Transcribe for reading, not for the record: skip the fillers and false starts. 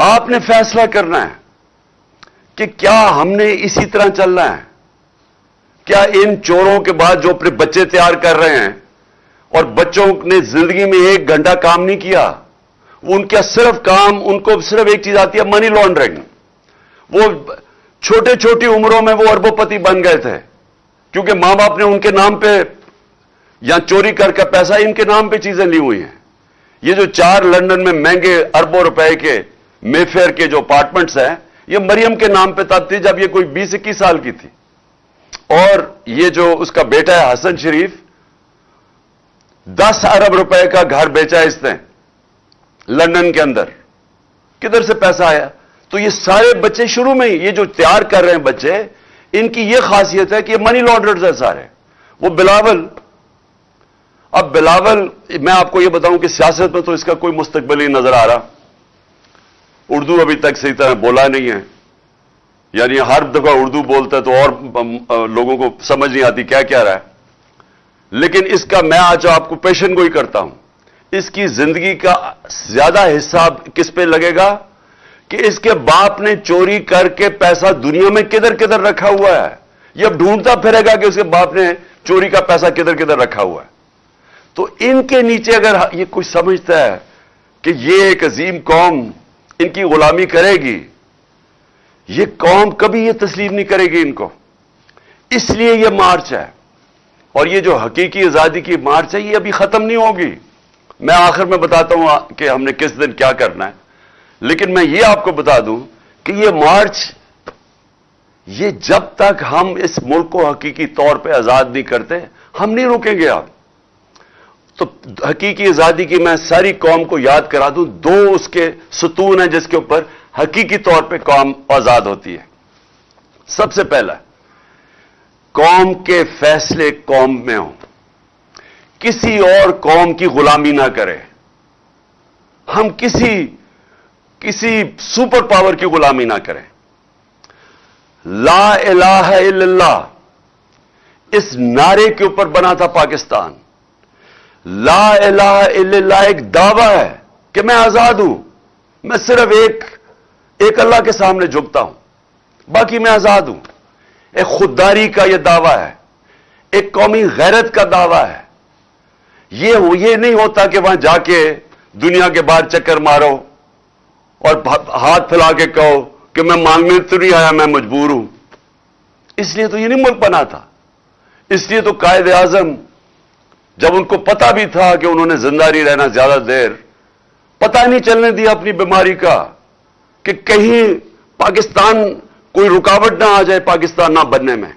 آپ نے فیصلہ کرنا ہے کہ کیا ہم نے اسی طرح چلنا ہے؟ کیا ان چوروں کے بعد جو اپنے بچے تیار کر رہے ہیں اور بچوں نے زندگی میں 1 گھنٹہ کام نہیں کیا، وہ ان کا صرف کام، ان کو صرف ایک چیز آتی ہے، منی لانڈرنگ. وہ چھوٹی عمروں میں وہ اربوں پتی بن گئے تھے کیونکہ ماں باپ نے ان کے نام پہ یا چوری کر کے پیسہ ان کے نام پہ چیزیں لی ہوئی ہیں. یہ جو 4 لندن میں مہنگے اربوں روپے کے مے فیئر کے جو اپارٹمنٹس ہیں، یہ مریم کے نام پہ تب تھی جب یہ کوئی 20-21 سال کی تھی. اور یہ جو اس کا بیٹا ہے حسن شریف، 10 ارب روپے کا گھر بیچا ہے اس نے لندن کے اندر. کدھر سے پیسہ آیا؟ تو یہ سارے بچے شروع میں ہی، یہ جو تیار کر رہے ہیں بچے، ان کی یہ خاصیت ہے کہ یہ منی لانڈررز ہیں سارے. وہ بلاول، اب بلاول، میں آپ کو یہ بتاؤں کہ سیاست میں تو اس کا کوئی مستقبل ہی نظر آ رہا. اردو ابھی تک صحیح طرح بولا نہیں ہے، یعنی ہر دفعہ اردو بولتا ہے تو اور لوگوں کو سمجھ نہیں آتی کیا کہہ رہا ہے. لیکن اس کا میں آج آپ کو پیشن گوئی کرتا ہوں، اس کی زندگی کا زیادہ حصہ کس پہ لگے گا کہ اس کے باپ نے چوری کر کے پیسہ دنیا میں کدھر کدھر رکھا ہوا ہے. یہ اب ڈھونڈتا پھرے گا کہ اس کے باپ نے چوری کا پیسہ کدھر کدھر رکھا ہوا ہے. تو ان کے نیچے اگر یہ کوئی سمجھتا ہے کہ یہ ایک عظیم قوم ان کی غلامی کرے گی، یہ قوم کبھی یہ تسلیم نہیں کرے گی ان کو. اس لیے یہ مارچ ہے، اور یہ جو حقیقی آزادی کی مارچ ہے یہ ابھی ختم نہیں ہوگی. میں آخر میں بتاتا ہوں کہ ہم نے کس دن کیا کرنا ہے، لیکن میں یہ آپ کو بتا دوں کہ یہ مارچ، یہ جب تک ہم اس ملک کو حقیقی طور پہ آزاد نہیں کرتے ہم نہیں رکیں گے. آپ تو حقیقی آزادی کی میں ساری قوم کو یاد کرا دوں، 2 اس کے ستون ہیں جس کے اوپر حقیقی طور پہ قوم آزاد ہوتی ہے. سب سے پہلا، قوم کے فیصلے قوم میں ہوں، کسی اور قوم کی غلامی نہ کرے. ہم کسی سپر پاور کی غلامی نہ کریں. لا الہ الا اللہ اس نعرے کے اوپر بنا تھا پاکستان. لا الہ الا اللہ ایک دعویٰ ہے کہ میں آزاد ہوں، میں صرف ایک اللہ کے سامنے جھکتا ہوں، باقی میں آزاد ہوں. ایک خودداری کا یہ دعویٰ ہے، ایک قومی غیرت کا دعویٰ ہے. یہ نہیں ہوتا کہ وہاں جا کے دنیا کے باہر چکر مارو اور ہاتھ پھیلا کے کہو کہ میں مانگنے تو نہیں آیا، میں مجبور ہوں. اس لیے تو یہ نہیں ملک بنا تھا. اس لیے تو قائد اعظم، جب ان کو پتا بھی تھا کہ انہوں نے زندہ نہیں رہنا زیادہ دیر، پتہ نہیں چلنے دیا اپنی بیماری کا کہ کہیں پاکستان کوئی رکاوٹ نہ آ جائے پاکستان نہ بننے میں.